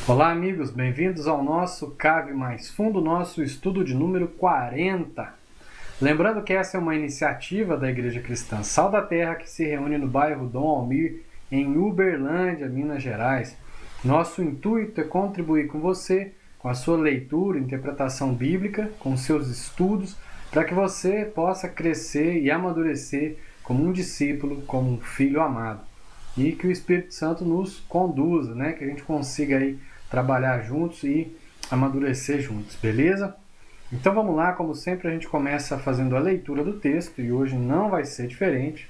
Olá amigos, bem-vindos ao nosso Cave Mais Fundo, nosso estudo de número 40. Lembrando que essa é uma iniciativa da Igreja Cristã Sal da Terra que se reúne no bairro Dom Almir, em Uberlândia, Minas Gerais. Nosso intuito é contribuir com você, com a sua leitura, interpretação bíblica, com seus estudos, para que você possa crescer e amadurecer como um discípulo, como um filho amado. E que o Espírito Santo nos conduza, que a gente consiga aí trabalhar juntos e amadurecer juntos, beleza? Então vamos lá, como sempre a gente começa fazendo a leitura do texto e hoje não vai ser diferente.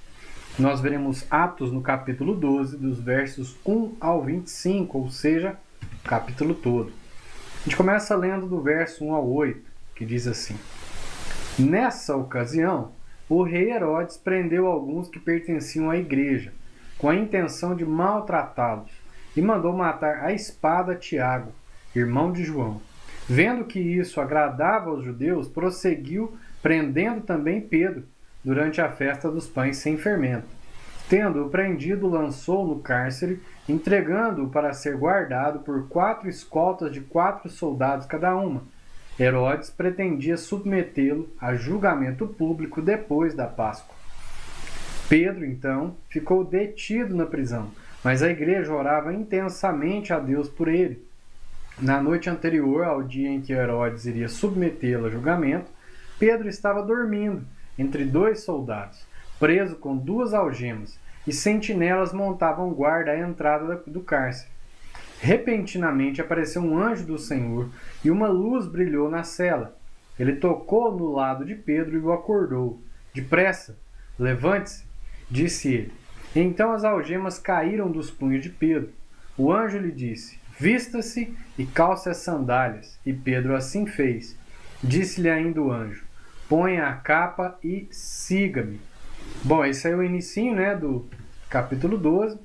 Nós veremos Atos no capítulo 12, dos versos 1 ao 25, ou seja, o capítulo todo. A gente começa lendo do verso 1 ao 8, que diz assim: Nessa ocasião, o rei Herodes prendeu alguns que pertenciam à igreja, com a intenção de maltratá-los, e mandou matar à espada Tiago, irmão de João. Vendo que isso agradava aos judeus, prosseguiu prendendo também Pedro, durante a festa dos pães sem fermento. Tendo-o prendido, lançou no cárcere, entregando-o para ser guardado por 4 escoltas de 4 soldados cada uma. Herodes pretendia submetê-lo a julgamento público depois da Páscoa. Pedro, então, ficou detido na prisão, mas a igreja orava intensamente a Deus por ele. Na noite anterior ao dia em que Herodes iria submetê-lo a julgamento, Pedro estava dormindo entre 2 soldados, preso com 2 algemas, e sentinelas montavam guarda à entrada do cárcere. Repentinamente apareceu um anjo do Senhor, e uma luz brilhou na cela. Ele tocou no lado de Pedro e o acordou. Depressa, levante-se, disse ele. Então as algemas caíram dos punhos de Pedro. O anjo lhe disse: Vista-se e calce as sandálias. E Pedro assim fez. Disse-lhe ainda o anjo: Ponha a capa e siga-me. Bom, esse é o inicinho, do capítulo 12.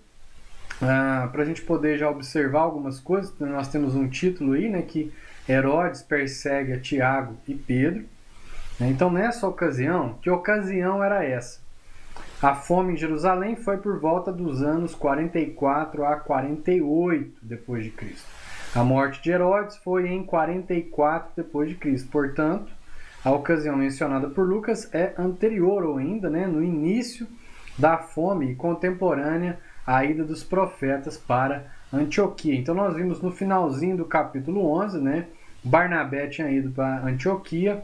Para a gente poder já observar algumas coisas, nós temos um título aí, que Herodes persegue a Tiago e Pedro. Então, nessa ocasião, que ocasião era essa? A fome em Jerusalém foi por volta dos anos 44 a 48 depois de Cristo. A morte de Herodes foi em 44 depois de Cristo. Portanto, a ocasião mencionada por Lucas é anterior ou ainda, no início da fome contemporânea à ida dos profetas para Antioquia. Então nós vimos no finalzinho do capítulo 11, Barnabé tinha ido para Antioquia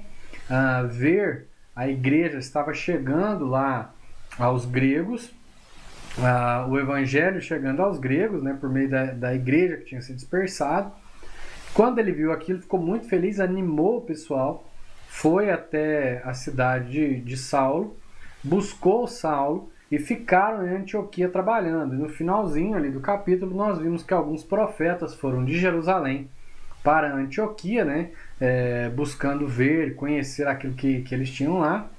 ver a igreja estava chegando lá aos gregos, o evangelho chegando aos gregos, por meio da igreja que tinha se dispersado. Quando ele viu aquilo, ficou muito feliz, animou o pessoal, foi até a cidade de Saulo, buscou Saulo e ficaram em Antioquia trabalhando. E no finalzinho ali do capítulo, nós vimos que alguns profetas foram de Jerusalém para Antioquia, buscando ver, conhecer aquilo que eles tinham lá.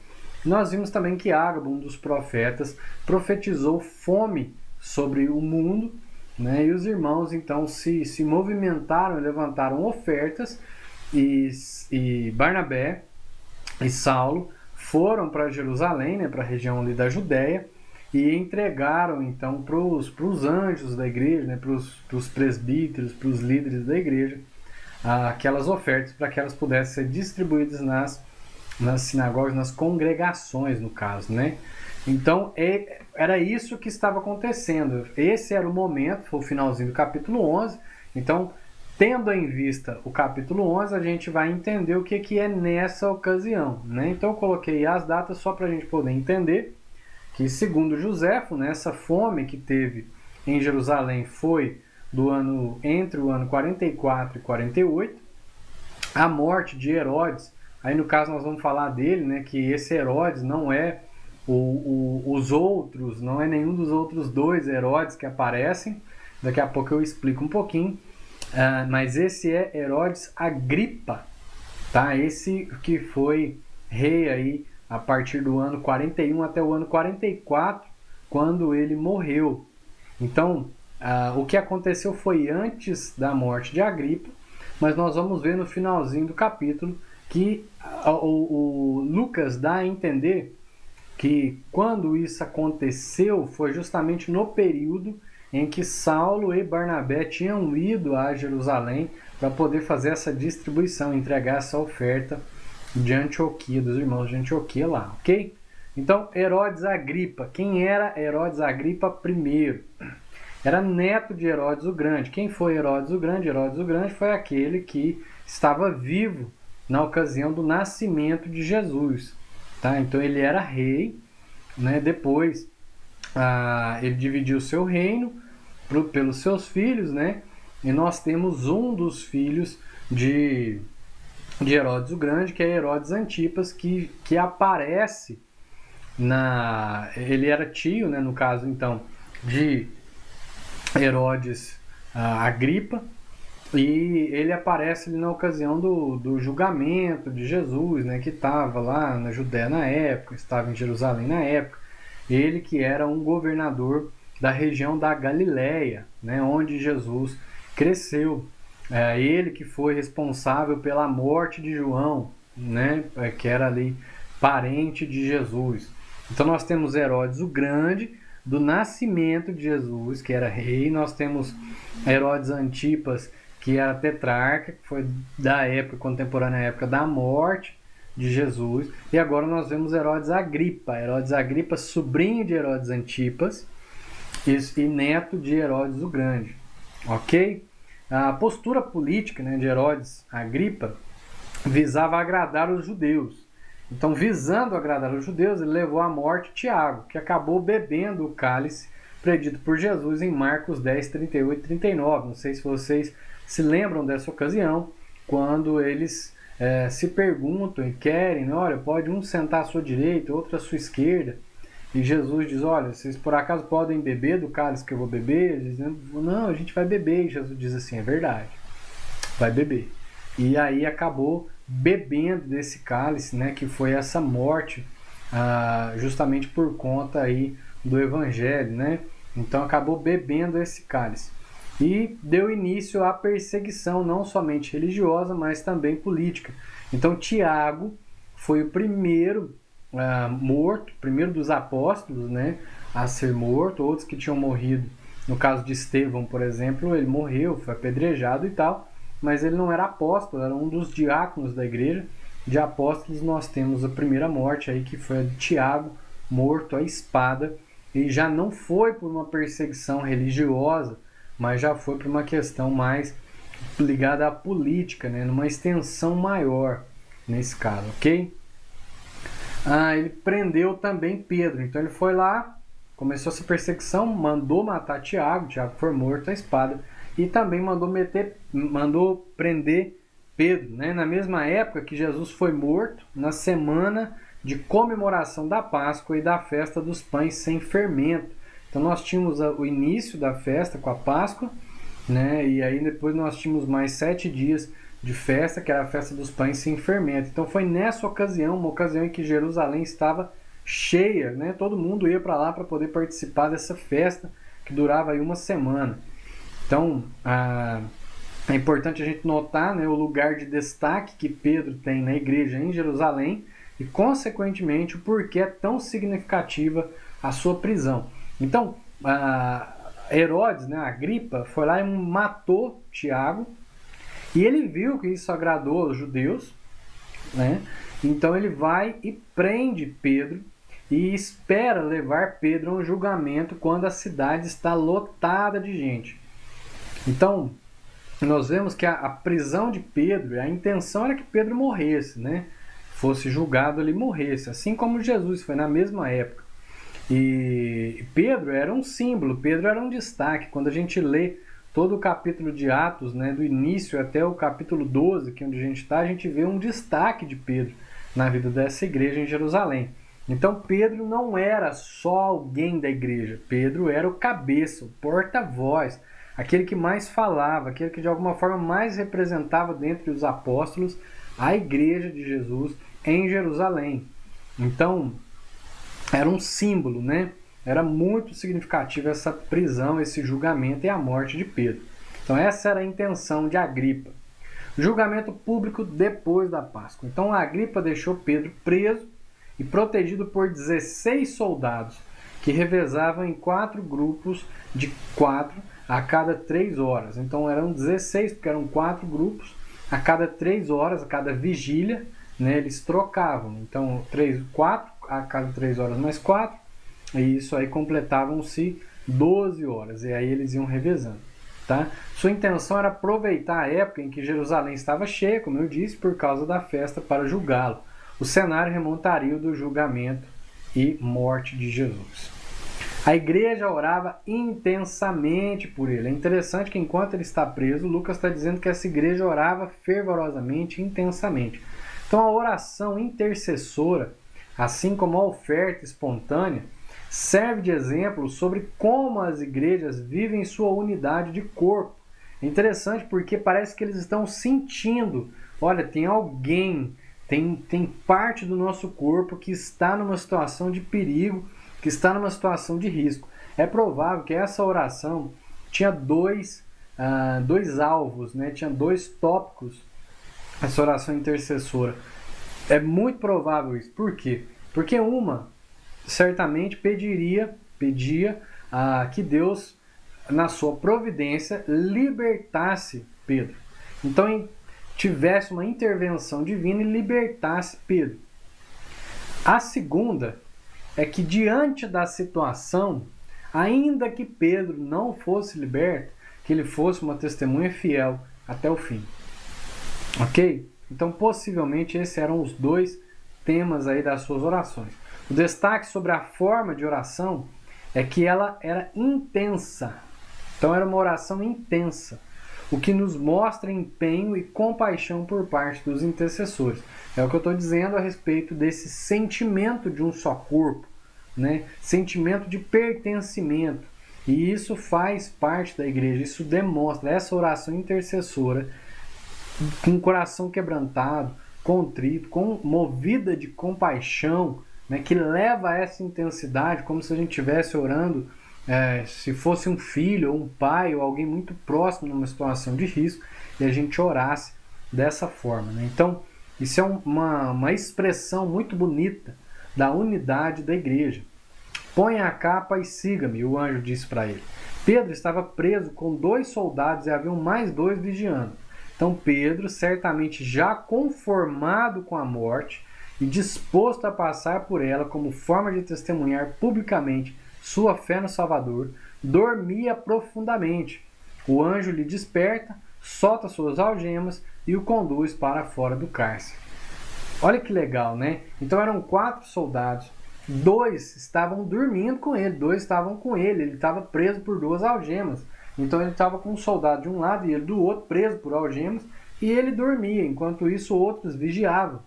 Nós vimos também que Ágabo, um dos profetas, profetizou fome sobre o mundo, e os irmãos então se movimentaram e levantaram ofertas, e Barnabé e Saulo foram para Jerusalém, para a região ali da Judéia, e entregaram então para os anjos da igreja, para os presbíteros, para os líderes da igreja, aquelas ofertas para que elas pudessem ser distribuídas nas sinagogas, nas congregações, no caso, Então, era isso que estava acontecendo. Esse era o momento, foi o finalzinho do capítulo 11. Então, tendo em vista o capítulo 11, a gente vai entender o que é nessa ocasião, Então, eu coloquei as datas só para a gente poder entender que, segundo Joséfo, essa fome que teve em Jerusalém foi entre o ano 44 e 48. A morte de Herodes, aí no caso nós vamos falar dele, que esse Herodes não é os outros, não é nenhum dos outros 2 Herodes que aparecem. Daqui a pouco eu explico um pouquinho. Mas esse é Herodes Agripa, tá? Esse que foi rei aí a partir do ano 41 até o ano 44, quando ele morreu. Então, o que aconteceu foi antes da morte de Agripa, mas nós vamos ver no finalzinho do capítulo que o Lucas dá a entender que quando isso aconteceu foi justamente no período em que Saulo e Barnabé tinham ido a Jerusalém para poder fazer essa distribuição, entregar essa oferta de Antioquia, dos irmãos de Antioquia lá, ok? Então, Herodes Agripa. Quem era Herodes Agripa I? Era neto de Herodes o Grande. Quem foi Herodes o Grande? Herodes o Grande foi aquele que estava vivo na ocasião do nascimento de Jesus. Tá? Então, ele era rei, né? Depois, ele dividiu seu reino pelos seus filhos, né? E nós temos um dos filhos de Herodes o Grande, que é Herodes Antipas, que aparece ele era tio, né, no caso então de Herodes Agripa, e ele aparece ali na ocasião do julgamento de Jesus, né, que estava lá na Judéia na época, estava em Jerusalém na época. Ele que era um governador da região da Galileia, né, onde Jesus cresceu. Ele que foi responsável pela morte de João, né, que era ali parente de Jesus. Então nós temos Herodes o Grande, do nascimento de Jesus, que era rei. Nós temos Herodes Antipas, que era tetrarca, que foi da época contemporânea, à época da morte de Jesus. E agora nós vemos Herodes Agripa. Herodes Agripa, sobrinho de Herodes Antipas e neto de Herodes o Grande. Ok? A postura política, né, de Herodes Agripa visava agradar os judeus. Então, visando agradar os judeus, ele levou à morte Tiago, que acabou bebendo o cálice predito por Jesus em Marcos 10, 38 e 39. Não sei se vocês se lembram dessa ocasião, quando eles se perguntam e querem, olha, pode um sentar à sua direita, outro à sua esquerda. E Jesus diz, olha, vocês por acaso podem beber do cálice que eu vou beber? Eles dizem, não, a gente vai beber. E Jesus diz assim, é verdade, vai beber. E aí acabou bebendo desse cálice, né, que foi essa morte, justamente por conta aí do evangelho, né? Então acabou bebendo esse cálice. E deu início à perseguição, não somente religiosa, mas também política. Então Tiago foi o primeiro morto, primeiro dos apóstolos, né, a ser morto. Outros que tinham morrido, no caso de Estevão, por exemplo, ele morreu, foi apedrejado e tal, mas ele não era apóstolo, era um dos diáconos da igreja. De apóstolos nós temos a primeira morte aí, que foi a de Tiago, morto à espada, e já não foi por uma perseguição religiosa, mas já foi por uma questão mais ligada à política, né, numa extensão maior nesse caso, ok? Ele prendeu também Pedro, então ele foi lá, começou essa perseguição, mandou matar Tiago foi morto à espada, e também mandou prender Pedro, né? Na mesma época que Jesus foi morto, na semana de comemoração da Páscoa e da festa dos pães sem fermento. Então nós tínhamos o início da festa com a Páscoa, né? E aí depois nós tínhamos mais 7 dias de festa, que era a festa dos pães sem fermento. Então foi nessa ocasião, uma ocasião em que Jerusalém estava cheia, né? Todo mundo ia para lá para poder participar dessa festa que durava aí uma semana. Então, é importante a gente notar, né, o lugar de destaque que Pedro tem na igreja em Jerusalém e, consequentemente, o porquê é tão significativa a sua prisão. Então, Herodes, né, Agripa, foi lá e matou Tiago, e ele viu que isso agradou aos judeus, né? Então ele vai e prende Pedro e espera levar Pedro a um julgamento quando a cidade está lotada de gente. Então, nós vemos que a prisão de Pedro, a intenção era que Pedro morresse, né? Fosse julgado ali e morresse, assim como Jesus foi na mesma época. E Pedro era um símbolo, Pedro era um destaque. Quando a gente lê todo o capítulo de Atos, né, do início até o capítulo 12, que é onde a gente está, a gente vê um destaque de Pedro na vida dessa igreja em Jerusalém. Então Pedro não era só alguém da igreja, Pedro era o cabeça, o porta-voz, aquele que mais falava, aquele que de alguma forma mais representava dentre os apóstolos a igreja de Jesus em Jerusalém. Então, era um símbolo, né? Era muito significativo essa prisão, esse julgamento e a morte de Pedro. Então, essa era a intenção de Agripa. Julgamento público depois da Páscoa. Então, Agripa deixou Pedro preso e protegido por 16 soldados, que revezavam em 4 grupos de 4 a cada 3 horas. Então eram 16, porque eram 4 grupos, a cada 3 horas, a cada vigília, né, eles trocavam. Então 4 a cada 3 horas mais 4, e isso aí completavam-se 12 horas, e aí eles iam revezando. Tá? Sua intenção era aproveitar a época em que Jerusalém estava cheia, como eu disse, por causa da festa para julgá-lo. O cenário remontaria ao do julgamento e morte de Jesus. A igreja orava intensamente por ele. É interessante que enquanto ele está preso, Lucas está dizendo que essa igreja orava fervorosamente, intensamente. Então a oração intercessora, assim como a oferta espontânea, serve de exemplo sobre como as igrejas vivem sua unidade de corpo. É interessante porque parece que eles estão sentindo, olha, tem alguém, tem parte do nosso corpo que está numa situação de perigo, que está numa situação de risco. É provável que essa oração tinha dois alvos, né? Tinha 2 tópicos, essa oração intercessora. É muito provável isso. Por quê? Porque uma certamente pedia que Deus, na sua providência, libertasse Pedro. Então, tivesse uma intervenção divina e libertasse Pedro. A segunda é que, diante da situação, ainda que Pedro não fosse liberto, que ele fosse uma testemunha fiel até o fim. Ok? Então, possivelmente, esses eram os 2 temas aí das suas orações. O destaque sobre a forma de oração é que ela era intensa. Então era uma oração intensa, o que nos mostra empenho e compaixão por parte dos intercessores. É o que eu estou dizendo a respeito desse sentimento de um só corpo, né? Sentimento de pertencimento. E isso faz parte da igreja, isso demonstra essa oração intercessora com o coração quebrantado, contrito, movida de compaixão, né, que leva a essa intensidade, como se a gente estivesse orando, se fosse um filho, ou um pai, ou alguém muito próximo numa situação de risco, e a gente orasse dessa forma. Né? Então, isso é uma expressão muito bonita da unidade da igreja. Ponha a capa e siga-me, o anjo disse para ele. Pedro estava preso com 2 soldados e haviam mais 2 vigiando. Então Pedro, certamente já conformado com a morte e disposto a passar por ela como forma de testemunhar publicamente sua fé no Salvador, dormia profundamente. O anjo lhe desperta, solta suas algemas e o conduz para fora do cárcere. Olha que legal, né? Então eram 4 soldados, 2 estavam dormindo com ele, 2 estavam com ele estava preso por 2 algemas. Então ele estava com um soldado de um lado e ele do outro, preso por algemas, e ele dormia, enquanto isso outros vigiavam.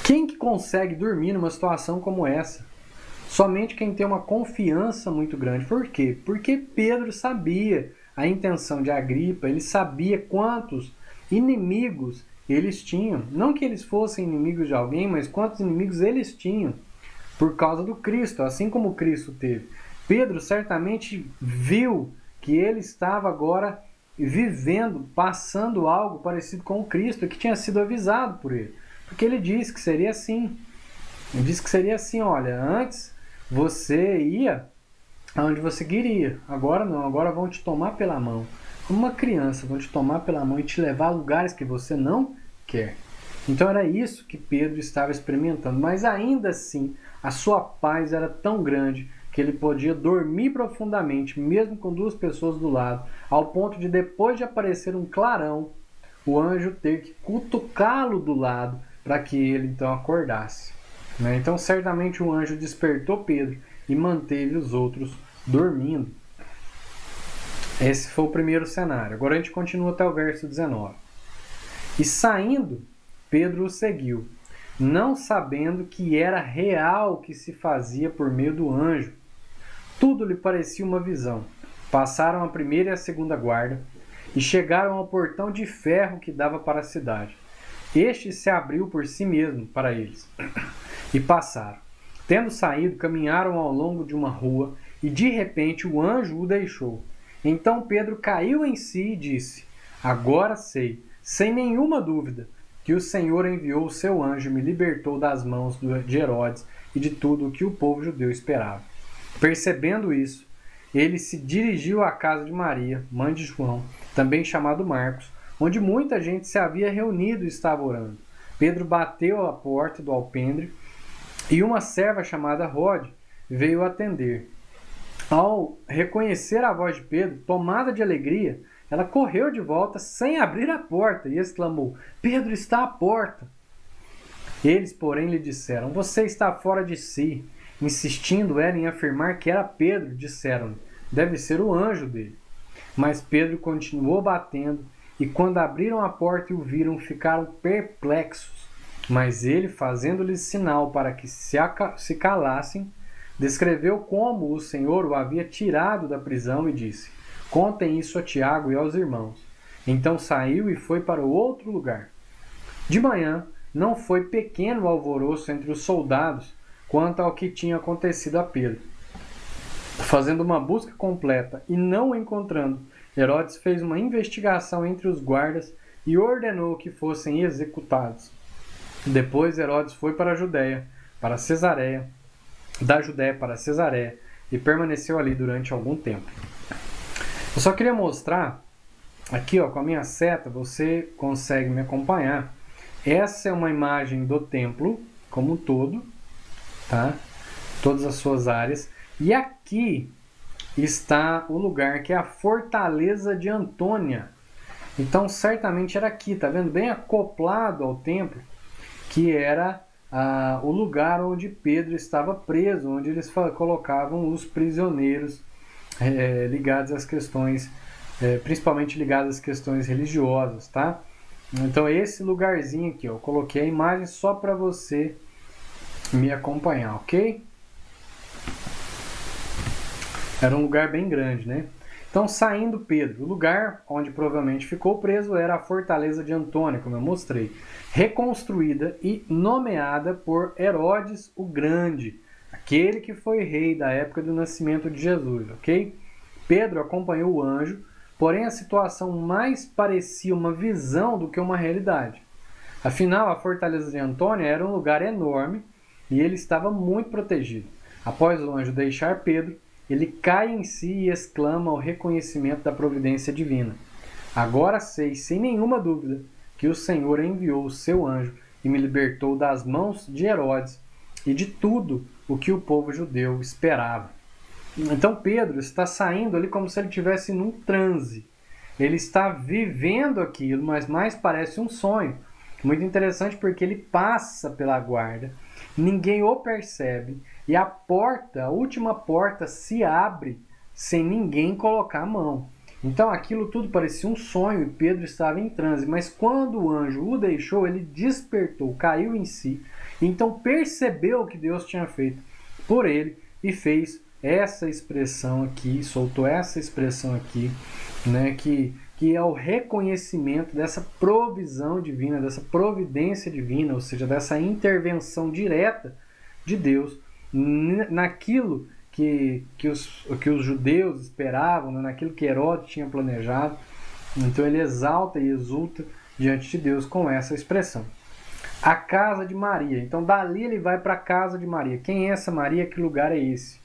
Quem que consegue dormir numa situação como essa? Somente quem tem uma confiança muito grande. Por quê? Porque Pedro sabia a intenção de Agripa, ele sabia quantos inimigos eles tinham. Não que eles fossem inimigos de alguém, mas quantos inimigos eles tinham por causa do Cristo, assim como Cristo teve. Pedro certamente viu que ele estava agora vivendo, passando algo parecido com o Cristo, que tinha sido avisado por ele. Porque ele disse que seria assim. Ele disse que seria assim, olha, antes você ia aonde você queria, agora não, agora vão te tomar pela mão. Como uma criança, vão te tomar pela mão e te levar a lugares que você não quer. Então era isso que Pedro estava experimentando, mas ainda assim, a sua paz era tão grande que ele podia dormir profundamente, mesmo com 2 pessoas do lado, ao ponto de, depois de aparecer um clarão, o anjo ter que cutucá-lo do lado para que ele então acordasse. Então certamente o anjo despertou Pedro e manteve os outros dormindo. Esse foi o primeiro cenário. Agora a gente continua até o verso 19. E saindo, Pedro o seguiu, não sabendo que era real o que se fazia por meio do anjo. Tudo lhe parecia uma visão. Passaram a primeira e a segunda guarda e chegaram ao portão de ferro que dava para a cidade. Este se abriu por si mesmo para eles e passaram. Tendo saído, caminharam ao longo de uma rua e de repente o anjo o deixou. Então Pedro caiu em si e disse: Agora sei, sem nenhuma dúvida, que o Senhor enviou o seu anjo e me libertou das mãos de Herodes e de tudo o que o povo judeu esperava. Percebendo isso, ele se dirigiu à casa de Maria, mãe de João, também chamado Marcos, onde muita gente se havia reunido e estava orando. Pedro bateu à porta do alpendre e uma serva chamada Rode veio atender. Ao reconhecer a voz de Pedro, tomada de alegria, ela correu de volta sem abrir a porta e exclamou: Pedro está à porta. Eles, porém, lhe disseram: Você está fora de si. Insistindo ela em afirmar que era Pedro, disseram-lhe: Deve ser o anjo dele. Mas Pedro continuou batendo, e quando abriram a porta e o viram, ficaram perplexos. Mas ele, fazendo-lhes sinal para que se calassem, descreveu como o Senhor o havia tirado da prisão e disse: Contem isso a Tiago e aos irmãos. Então saiu e foi para o outro lugar. De manhã, não foi pequeno o alvoroço entre os soldados quanto ao que tinha acontecido a Pedro. Fazendo uma busca completa e não o encontrando, Herodes fez uma investigação entre os guardas e ordenou que fossem executados. Depois Herodes foi para a Judéia, para Cesareia, da Judéia para Cesareia, e permaneceu ali durante algum tempo. Eu só queria mostrar, aqui ó, com a minha seta, você consegue me acompanhar. Essa é uma imagem do templo como um todo, tá? Todas as suas áreas. E aqui está o lugar que é a Fortaleza de Antônia. Então, certamente era aqui, tá vendo? Bem acoplado ao templo, que era o lugar onde Pedro estava preso, onde eles colocavam os prisioneiros ligados às questões, principalmente ligados às questões religiosas, tá? Então, esse lugarzinho aqui, ó, eu coloquei a imagem só para você me acompanhar, ok? Era um lugar bem grande, né? Então, saindo Pedro, o lugar onde provavelmente ficou preso era a Fortaleza de Antônia, como eu mostrei, reconstruída e nomeada por Herodes o Grande, aquele que foi rei da época do nascimento de Jesus, ok? Pedro acompanhou o anjo, porém a situação mais parecia uma visão do que uma realidade. Afinal, a Fortaleza de Antônia era um lugar enorme e ele estava muito protegido. Após o anjo deixar Pedro, ele cai em si e exclama o reconhecimento da providência divina. Agora sei, sem nenhuma dúvida, que o Senhor enviou o seu anjo e me libertou das mãos de Herodes e de tudo o que o povo judeu esperava. Então Pedro está saindo ali como se ele estivesse num transe. Ele está vivendo aquilo, mas mais parece um sonho. Muito interessante porque ele passa pela guarda, ninguém o percebe e a porta, a última porta, se abre sem ninguém colocar a mão. Então aquilo tudo parecia um sonho e Pedro estava em transe, mas quando o anjo o deixou, ele despertou, caiu em si, então percebeu o que Deus tinha feito por ele e fez essa expressão aqui, soltou essa expressão aqui, né, que é o reconhecimento dessa provisão divina, dessa providência divina, ou seja, dessa intervenção direta de Deus naquilo que os judeus esperavam, né, naquilo que Herodes tinha planejado. Então ele exalta e exulta diante de Deus com essa expressão. A casa de Maria. Então dali ele vai para a casa de Maria. Quem é essa Maria? Que lugar é esse?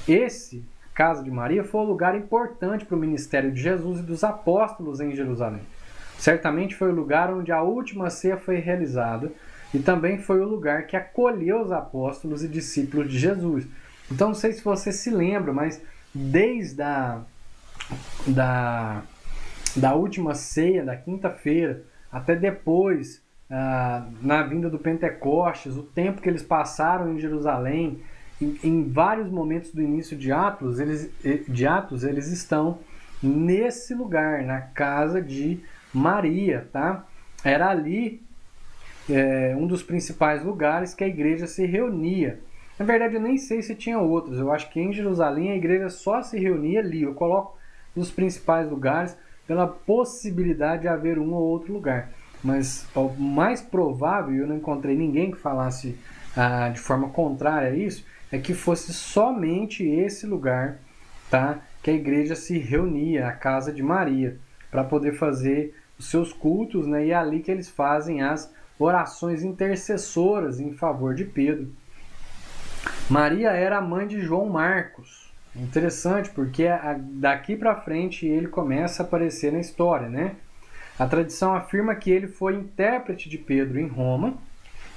Esse, casa de Maria, foi um lugar importante para o ministério de Jesus e dos apóstolos em Jerusalém. Certamente foi o lugar onde a última ceia foi realizada e também foi o lugar que acolheu os apóstolos e discípulos de Jesus. Então, não sei se você se lembra, mas desde da última ceia, da quinta-feira, até depois, na vinda do Pentecostes, o tempo que eles passaram em Jerusalém, em vários momentos do início de Atos, eles estão nesse lugar, na casa de Maria, tá? Era ali um dos principais lugares que a igreja se reunia. Na verdade, eu nem sei se tinha outros. Eu acho que em Jerusalém a igreja só se reunia ali. Eu coloco nos principais lugares pela possibilidade de haver um ou outro lugar. Mas o mais provável, e eu não encontrei ninguém que falasse de forma contrária a isso, é que fosse somente esse lugar, tá, que a igreja se reunia, a casa de Maria, para poder fazer os seus cultos, né, e é ali que eles fazem as orações intercessoras em favor de Pedro. Maria era a mãe de João Marcos. Interessante, porque daqui para frente ele começa a aparecer na história, né? A tradição afirma que ele foi intérprete de Pedro em Roma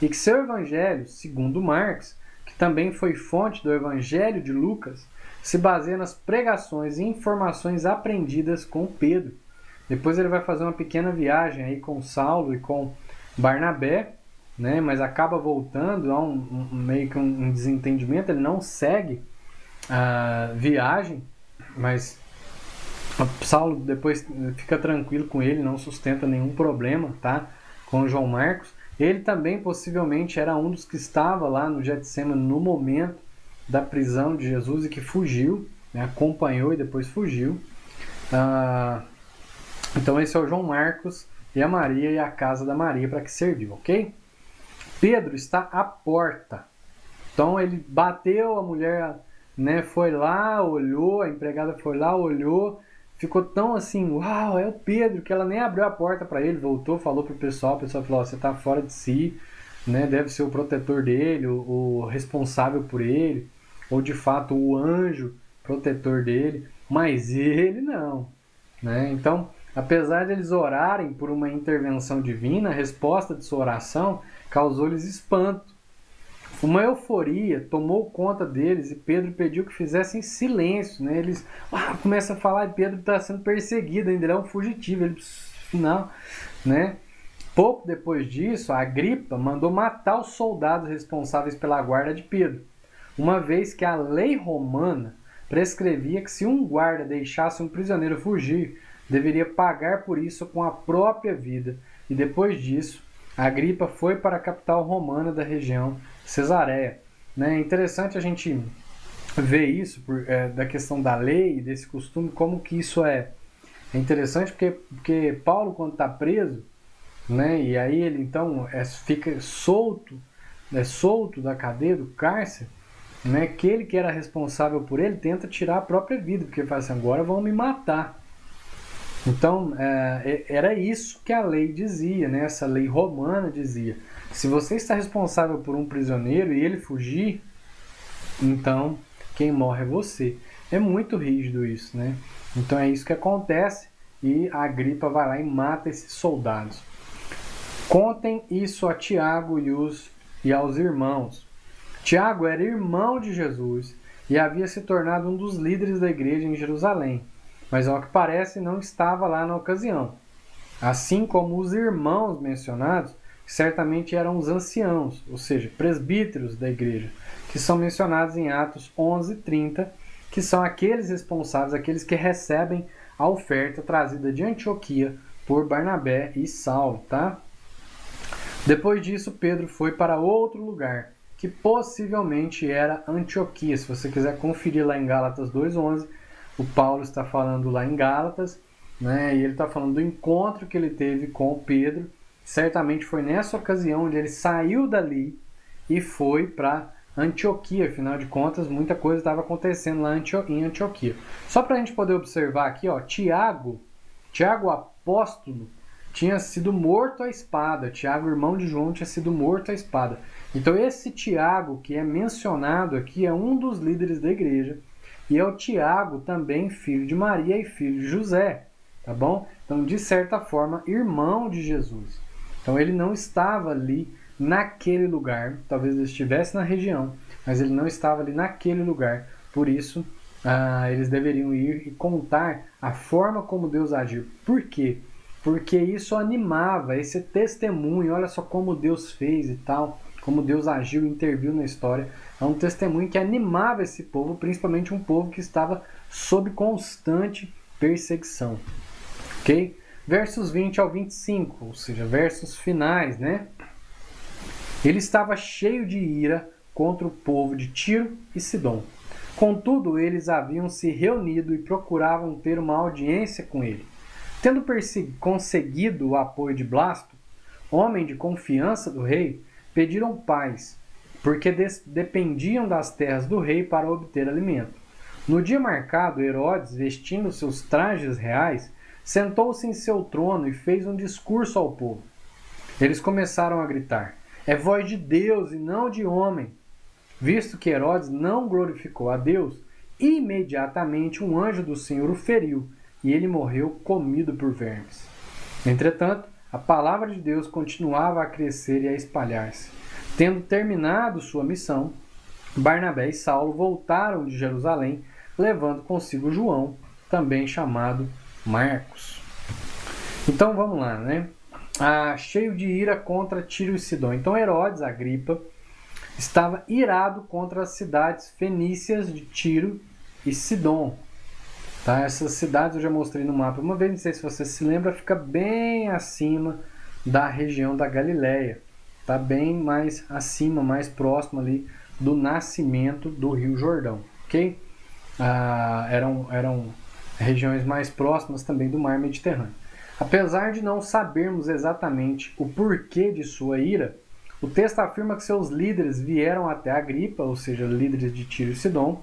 e que seu evangelho, segundo Marcos, que também foi fonte do evangelho de Lucas, se baseia nas pregações e informações aprendidas com Pedro. Depois ele vai fazer uma pequena viagem aí com Saulo e com Barnabé, né? Mas acaba voltando, há meio que um desentendimento, ele não segue a viagem, mas Saulo depois fica tranquilo com ele, não sustenta nenhum problema, tá? Com João Marcos. Ele também possivelmente era um dos que estava lá no Getsemane no momento da prisão de Jesus e que fugiu, né? Acompanhou e depois fugiu. Então esse é o João Marcos e a Maria e a casa da Maria para que serviu, ok? Pedro está à porta. Então ele bateu, a mulher, né, foi lá, olhou, a empregada foi lá, olhou, ficou tão assim, uau, é o Pedro, que ela nem abriu a porta para ele, voltou, falou pro pessoal, o pessoal falou, você está fora de si, né, deve ser o protetor dele, o responsável por ele, ou de fato o anjo protetor dele, mas ele não, né? Então, apesar de eles orarem por uma intervenção divina, a resposta de sua oração causou-lhes espanto. Uma euforia tomou conta deles e Pedro pediu que fizessem silêncio, né? Eles começam a falar e Pedro está sendo perseguido, ainda ele é um fugitivo, ele final, né? Pouco depois disso, a Agripa mandou matar os soldados responsáveis pela guarda de Pedro, uma vez que a lei romana prescrevia que se um guarda deixasse um prisioneiro fugir, deveria pagar por isso com a própria vida. E depois disso, Agripa foi para a capital romana da região, Cesareia. É interessante a gente ver isso, da questão da lei, desse costume, como que isso é interessante, porque Paulo, quando está preso, né, e aí ele então fica solto da cadeia, do cárcere, né, aquele que era responsável por ele tenta tirar a própria vida, porque fala assim, agora vão me matar. Então, era isso que a lei dizia, né? Essa lei romana dizia. Se você está responsável por um prisioneiro e ele fugir, então quem morre é você. É muito rígido isso, né? Então é isso que acontece e a Agripa vai lá e mata esses soldados. Contem isso a Tiago e aos irmãos. Tiago era irmão de Jesus e havia se tornado um dos líderes da igreja em Jerusalém, mas ao que parece não estava lá na ocasião. Assim como os irmãos mencionados, que certamente eram os anciãos, ou seja, presbíteros da igreja, que são mencionados em Atos 11:30, que são aqueles responsáveis, aqueles que recebem a oferta trazida de Antioquia por Barnabé e Saulo, tá? Depois disso, Pedro foi para outro lugar, que possivelmente era Antioquia. Se você quiser conferir lá em Gálatas 2:11, o Paulo está falando lá em Gálatas, né? E ele está falando do encontro que ele teve com Pedro. Certamente foi nessa ocasião onde ele saiu dali e foi para Antioquia. Afinal de contas, muita coisa estava acontecendo lá em Antioquia. Só para a gente poder observar aqui, ó, Tiago apóstolo, tinha sido morto à espada. Tiago, irmão de João, tinha sido morto à espada. Então esse Tiago que é mencionado aqui é um dos líderes da igreja. E é o Tiago também, filho de Maria e filho de José, tá bom? Então, de certa forma, irmão de Jesus. Então, ele não estava ali naquele lugar, talvez ele estivesse na região, mas ele não estava ali naquele lugar. Por isso, eles deveriam ir e contar a forma como Deus agiu. Por quê? Porque isso animava, esse testemunho, olha só como Deus fez e tal, como Deus agiu, interviu na história. É um testemunho que animava esse povo, principalmente um povo que estava sob constante perseguição. Ok? Versos 20 ao 25, ou seja, versos finais, né? Ele estava cheio de ira contra o povo de Tiro e Sidom. Contudo, eles haviam se reunido e procuravam ter uma audiência com ele. Tendo conseguido o apoio de Blasto, homem de confiança do rei, pediram paz, porque dependiam das terras do rei para obter alimento. No dia marcado, Herodes, vestindo seus trajes reais, sentou-se em seu trono e fez um discurso ao povo. Eles começaram a gritar: "É voz de Deus e não de homem." Visto que Herodes não glorificou a Deus, imediatamente um anjo do Senhor o feriu, e ele morreu comido por vermes. Entretanto, a palavra de Deus continuava a crescer e a espalhar-se. Tendo terminado sua missão, Barnabé e Saulo voltaram de Jerusalém, levando consigo João, também chamado Marcos. Então vamos lá, né? Cheio de ira contra Tiro e Sidom. Então Herodes Agripa estava irado contra as cidades fenícias de Tiro e Sidom. Tá? Essas cidades eu já mostrei no mapa uma vez, não sei se você se lembra, fica bem acima da região da Galileia. Tá bem mais acima, mais próximo ali do nascimento do Rio Jordão. Ok? Eram regiões mais próximas também do Mar Mediterrâneo. Apesar de não sabermos exatamente o porquê de sua ira, o texto afirma que seus líderes vieram até Agripa, ou seja, líderes de Tiro e Sidom,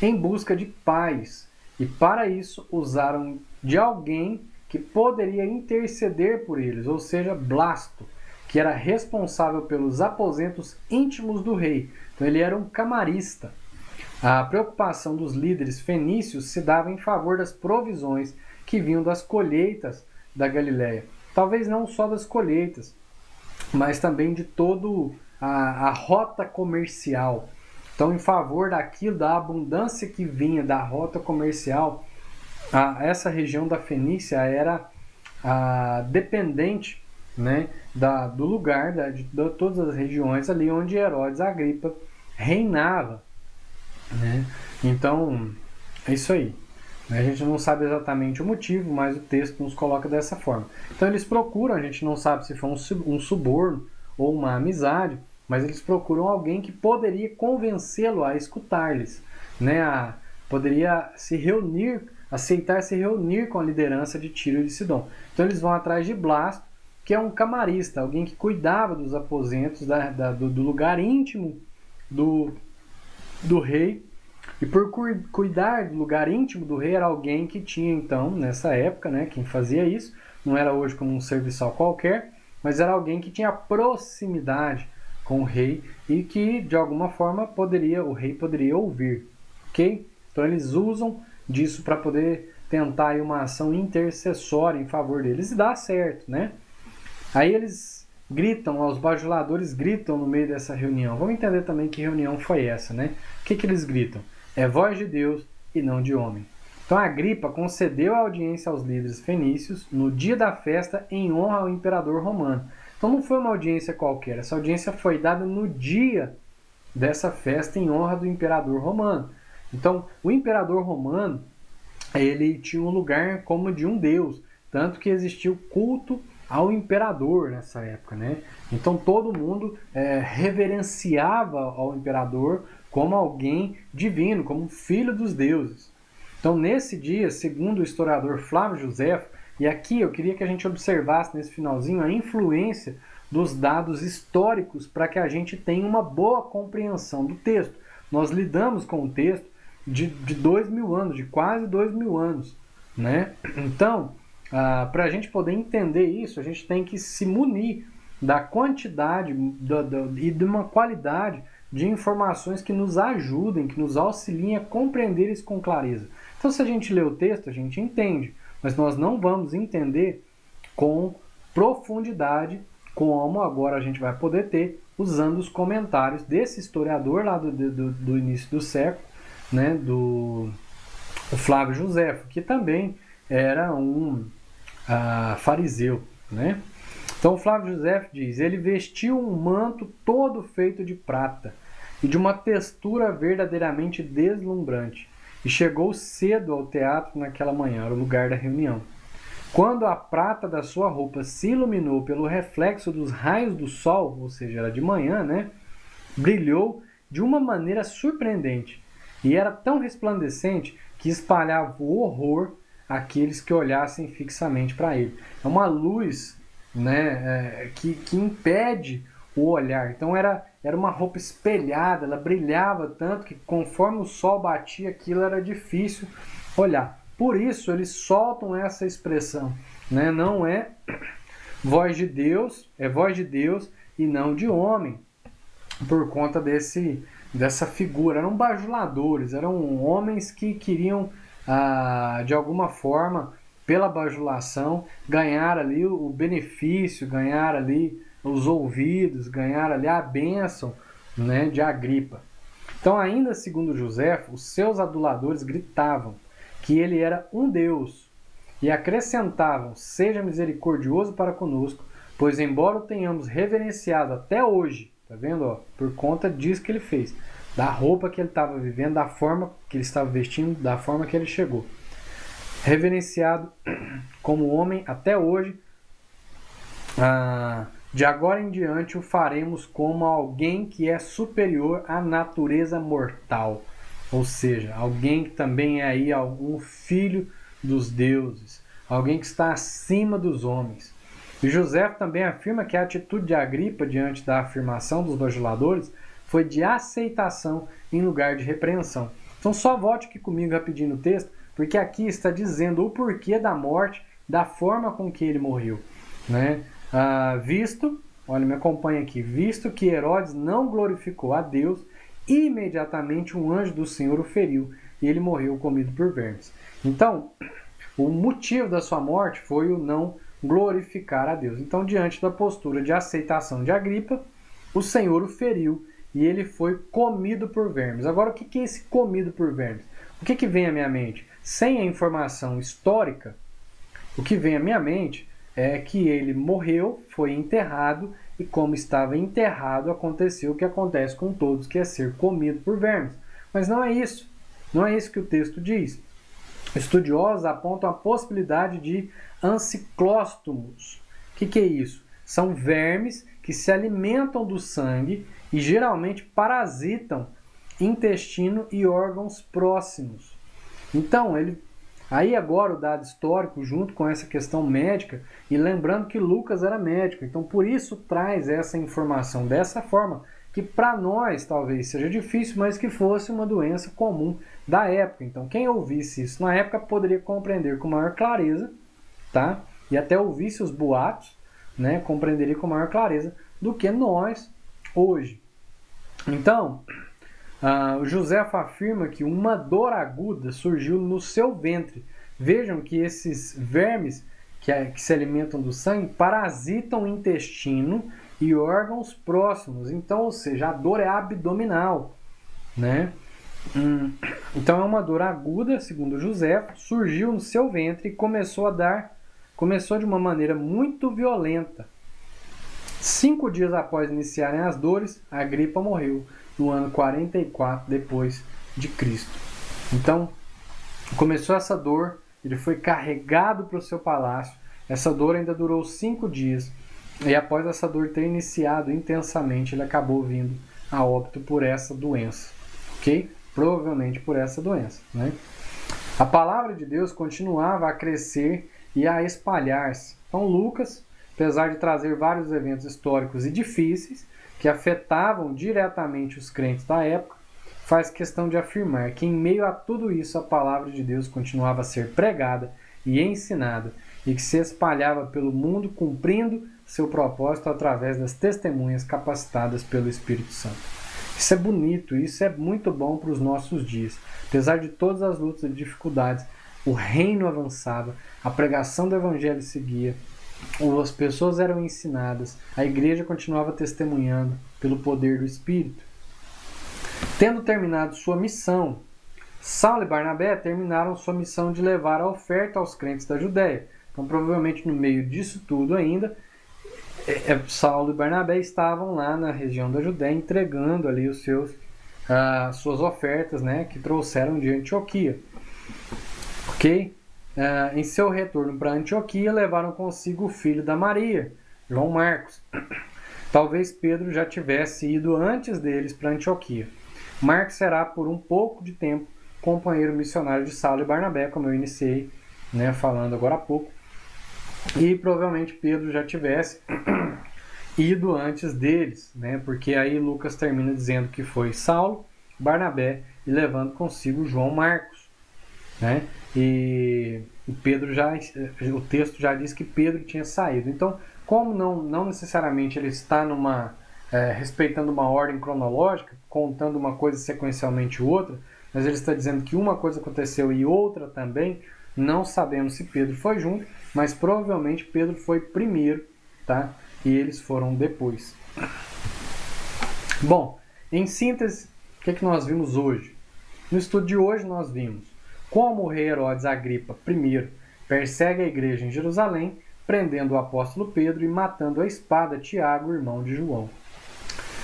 em busca de paz, e para isso usaram de alguém que poderia interceder por eles, ou seja, Blasto, que era responsável pelos aposentos íntimos do rei. Então ele era um camarista. A preocupação dos líderes fenícios se dava em favor das provisões que vinham das colheitas da Galileia. Talvez não só das colheitas, mas também de toda a rota comercial. Então, em favor daquilo, da abundância que vinha da rota comercial, essa região da Fenícia era dependente, né, do lugar, de todas as regiões ali onde Herodes Agripa reinava. Né? Então, é isso aí. A gente não sabe exatamente o motivo, mas o texto nos coloca dessa forma. Então eles procuram, a gente não sabe se foi um suborno ou uma amizade, mas eles procuram alguém que poderia convencê-lo a escutar-lhes, né? Poderia se reunir, aceitar se reunir com a liderança de Tiro e de Sidom. Então eles vão atrás de Blasto, que é um camarista, alguém que cuidava dos aposentos do lugar íntimo do rei. E por cuidar do lugar íntimo do rei, era alguém que tinha, então, nessa época, né, quem fazia isso, não era hoje como um serviçal qualquer, mas era alguém que tinha proximidade com o rei e que, de alguma forma, o rei poderia ouvir. Ok? Então, eles usam disso para poder tentar aí uma ação intercessória em favor deles e dá certo, né? Aí eles gritam, os bajuladores gritam no meio dessa reunião. Vamos entender também que reunião foi essa, né? O que eles gritam? É voz de Deus e não de homem. Então Agripa concedeu a audiência aos líderes fenícios no dia da festa em honra ao imperador romano. Então não foi uma audiência qualquer, essa audiência foi dada no dia dessa festa em honra do imperador romano. Então o imperador romano, ele tinha um lugar como de um deus, tanto que existia o culto ao imperador nessa época, né? Então todo mundo reverenciava ao imperador como alguém divino, como filho dos deuses. Então nesse dia, segundo o historiador Flávio Josefo, e aqui eu queria que a gente observasse nesse finalzinho a influência dos dados históricos para que a gente tenha uma boa compreensão do texto. Nós lidamos com o texto de 2.000 anos, de quase 2.000 anos, né? Então, para a gente poder entender isso, a gente tem que se munir da quantidade e de uma qualidade de informações que nos ajudem, que nos auxiliem a compreender isso com clareza. Então, se a gente lê o texto, a gente entende, mas nós não vamos entender com profundidade como agora a gente vai poder ter usando os comentários desse historiador lá do início do século, né, do Flávio Josefo, que também era um fariseu, né? Então Flávio Josefo diz: ele vestiu um manto todo feito de prata e de uma textura verdadeiramente deslumbrante, e chegou cedo ao teatro naquela manhã, era o lugar da reunião. Quando a prata da sua roupa se iluminou pelo reflexo dos raios do sol, ou seja, era de manhã, né? Brilhou de uma maneira surpreendente e era tão resplandecente que espalhava o horror àqueles que olhassem fixamente para ele. É uma luz, né, que impede o olhar. Então era uma roupa espelhada, ela brilhava tanto que conforme o sol batia, aquilo era difícil olhar. Por isso eles soltam essa expressão, né? Não é voz de Deus, é voz de Deus e não de homem, por conta dessa figura. Eram bajuladores, eram homens que queriam, de alguma forma, pela bajulação, ganhar ali o benefício, ganhar ali os ouvidos, ganhar ali a bênção, né, de Agripa. Então, ainda segundo José, os seus aduladores gritavam que ele era um Deus e acrescentavam: seja misericordioso para conosco, pois embora o tenhamos reverenciado até hoje, tá vendo? Ó, por conta disso que ele fez, da roupa que ele estava vivendo, da forma que ele estava vestindo, da forma que ele chegou. Reverenciado como homem até hoje, de agora em diante o faremos como alguém que é superior à natureza mortal. Ou seja, alguém que também é aí algum filho dos deuses, alguém que está acima dos homens. E José também afirma que a atitude de Agripa diante da afirmação dos bajuladores foi de aceitação em lugar de repreensão. Então só volte aqui comigo rapidinho no texto, porque aqui está dizendo o porquê da morte, da forma com que ele morreu, né? Olha, me acompanha aqui, visto que Herodes não glorificou a Deus, imediatamente um anjo do Senhor o feriu e ele morreu comido por vermes. Então, o motivo da sua morte foi o não glorificar a Deus. Então, diante da postura de aceitação de Agripa, o Senhor o feriu e ele foi comido por vermes. Agora, o que é esse comido por vermes? O que vem à minha mente? Sem a informação histórica, o que vem à minha mente é que ele morreu, foi enterrado, e como estava enterrado, aconteceu o que acontece com todos, que é ser comido por vermes. Mas não é isso. Não é isso que o texto diz. Estudiosos apontam a possibilidade de anciclóstomos. O que é isso? São vermes que se alimentam do sangue e geralmente parasitam intestino e órgãos próximos. Então, aí agora o dado histórico junto com essa questão médica, e lembrando que Lucas era médico, então por isso traz essa informação dessa forma, que para nós talvez seja difícil, mas que fosse uma doença comum da época. Então quem ouvisse isso na época poderia compreender com maior clareza, tá? E até ouvisse os boatos, né, compreenderia com maior clareza do que nós hoje. Então, o Joséfo afirma que uma dor aguda surgiu no seu ventre. Vejam que esses vermes que se alimentam do sangue parasitam o intestino e órgãos próximos. Então, ou seja, a dor é abdominal, né? Então é uma dor aguda, segundo Joséfo, surgiu no seu ventre e começou de uma maneira muito violenta. 5 dias após iniciarem as dores, Agripa morreu no ano 44 depois de Cristo. Então, começou essa dor, ele foi carregado para o seu palácio. Essa dor ainda durou 5 dias. E após essa dor ter iniciado intensamente, ele acabou vindo a óbito por essa doença. Ok? Provavelmente por essa doença, né? A palavra de Deus continuava a crescer e a espalhar-se. Então, Lucas, apesar de trazer vários eventos históricos e difíceis que afetavam diretamente os crentes da época, faz questão de afirmar que em meio a tudo isso a palavra de Deus continuava a ser pregada e ensinada e que se espalhava pelo mundo cumprindo seu propósito através das testemunhas capacitadas pelo Espírito Santo. Isso é bonito, isso é muito bom para os nossos dias. Apesar de todas as lutas e dificuldades, o reino avançava, a pregação do evangelho seguia, as pessoas eram ensinadas, a igreja continuava testemunhando pelo poder do Espírito. Tendo terminado sua missão, Saulo e Barnabé terminaram sua missão de levar a oferta aos crentes da Judéia. Então, provavelmente no meio disso tudo ainda, Saulo e Barnabé estavam lá na região da Judéia entregando ali suas ofertas, né, que trouxeram de Antioquia. Ok? Em seu retorno para Antioquia, levaram consigo o filho da Maria, João Marcos. Talvez Pedro já tivesse ido antes deles para Antioquia. Marcos será, por um pouco de tempo, companheiro missionário de Saulo e Barnabé, como eu iniciei, né, falando agora há pouco. E provavelmente Pedro já tivesse ido antes deles, né, porque aí Lucas termina dizendo que foi Saulo, Barnabé e levando consigo João Marcos, né? E o texto já diz que Pedro tinha saído. Então, como não necessariamente ele está numa respeitando uma ordem cronológica, contando uma coisa sequencialmente outra, mas ele está dizendo que uma coisa aconteceu e outra também. Não sabemos se Pedro foi junto, mas provavelmente Pedro foi primeiro, tá? E eles foram depois. Bom, em síntese, o que nós vimos hoje? No estudo de hoje nós vimos como o rei Herodes Agripa I persegue a igreja em Jerusalém, prendendo o apóstolo Pedro e matando a espada Tiago, irmão de João.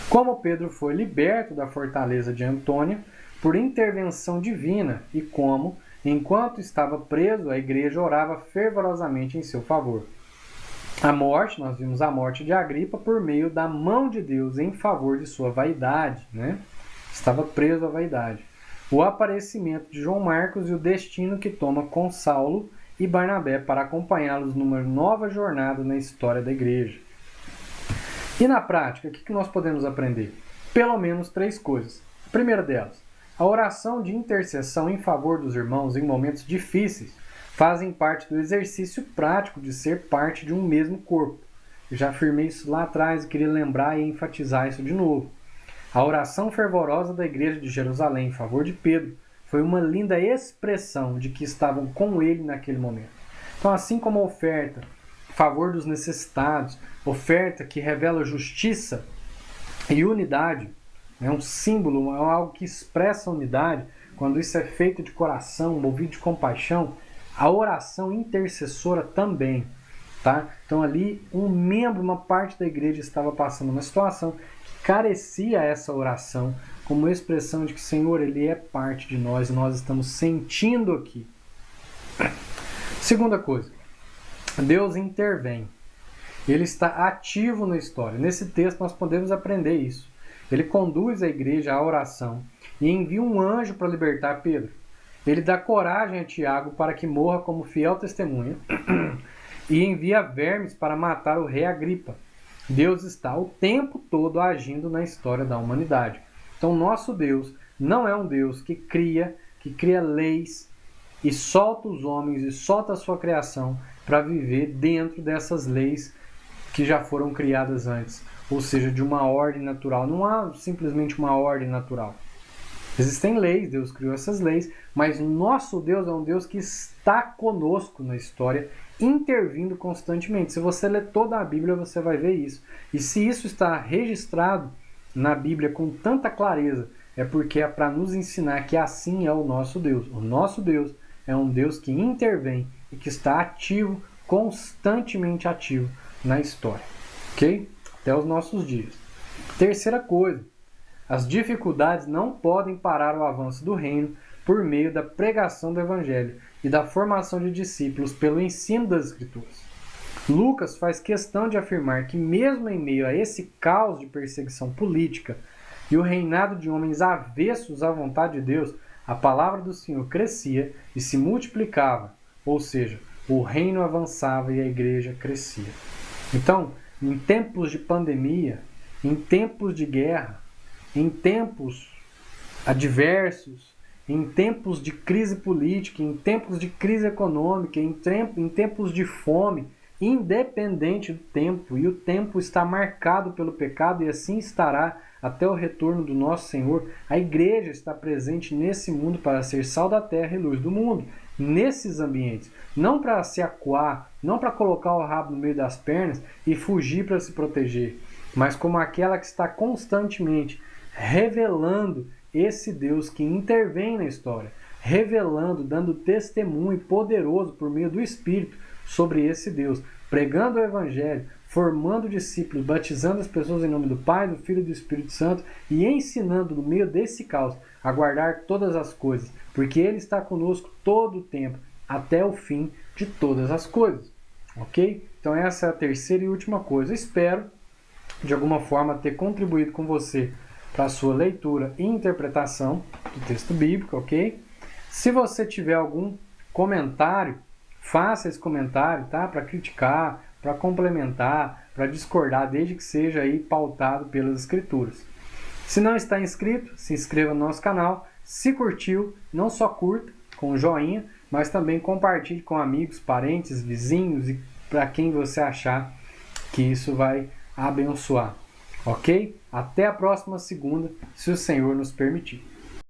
Como Pedro foi liberto da fortaleza de Antônia por intervenção divina e como, enquanto estava preso, a igreja orava fervorosamente em seu favor. A morte, nós vimos a morte de Agripa por meio da mão de Deus em favor de sua vaidade, né? Estava preso à vaidade. O aparecimento de João Marcos e o destino que toma com Saulo e Barnabé para acompanhá-los numa nova jornada na história da igreja. E na prática, o que nós podemos aprender? Pelo menos 3 coisas. A primeira delas, a oração de intercessão em favor dos irmãos em momentos difíceis fazem parte do exercício prático de ser parte de um mesmo corpo. Eu já afirmei isso lá atrás e queria lembrar e enfatizar isso de novo. A oração fervorosa da igreja de Jerusalém em favor de Pedro foi uma linda expressão de que estavam com ele naquele momento. Então, assim como a oferta em favor dos necessitados, oferta que revela justiça e unidade, é um símbolo, é algo que expressa a unidade, quando isso é feito de coração, movido de compaixão, a oração intercessora também. Tá? Então ali um membro, uma parte da igreja estava passando uma situação que carecia essa oração como expressão de que, Senhor, Ele é parte de nós e nós estamos sentindo aqui. Segunda coisa, Deus intervém. Ele está ativo na história. Nesse texto nós podemos aprender isso. Ele conduz a igreja à oração e envia um anjo para libertar Pedro. Ele dá coragem a Tiago para que morra como fiel testemunha e envia vermes para matar o rei Agripa. Deus está o tempo todo agindo na história da humanidade. Então, nosso Deus não é um Deus que cria leis e solta os homens e solta a sua criação para viver dentro dessas leis que já foram criadas antes. Ou seja, de uma ordem natural. Não há simplesmente uma ordem natural. Existem leis, Deus criou essas leis, mas nosso Deus é um Deus que está conosco na história, intervindo constantemente. Se você ler toda a Bíblia, você vai ver isso. E se isso está registrado na Bíblia com tanta clareza, é porque é para nos ensinar que assim é o nosso Deus. O nosso Deus é um Deus que intervém e que está ativo, constantemente ativo na história. Ok? Até os nossos dias. Terceira coisa, as dificuldades não podem parar o avanço do reino por meio da pregação do Evangelho e da formação de discípulos pelo ensino das Escrituras. Lucas faz questão de afirmar que mesmo em meio a esse caos de perseguição política e o reinado de homens avessos à vontade de Deus, a palavra do Senhor crescia e se multiplicava, ou seja, o reino avançava e a igreja crescia. Então, em tempos de pandemia, em tempos de guerra, em tempos adversos, em tempos de crise política, em tempos de crise econômica, em tempos de fome, independente do tempo, e o tempo está marcado pelo pecado e assim estará até o retorno do nosso Senhor, a igreja está presente nesse mundo para ser sal da terra e luz do mundo, nesses ambientes, não para se acuar, não para colocar o rabo no meio das pernas e fugir para se proteger, mas como aquela que está constantemente revelando esse Deus que intervém na história, revelando, dando testemunho poderoso por meio do Espírito sobre esse Deus, pregando o Evangelho, formando discípulos, batizando as pessoas em nome do Pai, do Filho e do Espírito Santo e ensinando no meio desse caos a guardar todas as coisas, porque Ele está conosco todo o tempo, até o fim de todas as coisas. Ok? Então essa é a terceira e última coisa. Espero, de alguma forma, ter contribuído com você para a sua leitura e interpretação do texto bíblico, ok? Se você tiver algum comentário, faça esse comentário, tá? Para criticar, para complementar, para discordar, desde que seja aí pautado pelas Escrituras. Se não está inscrito, se inscreva no nosso canal. Se curtiu, não só curta com o joinha, mas também compartilhe com amigos, parentes, vizinhos e para quem você achar que isso vai abençoar, ok? Até a próxima segunda, se o Senhor nos permitir.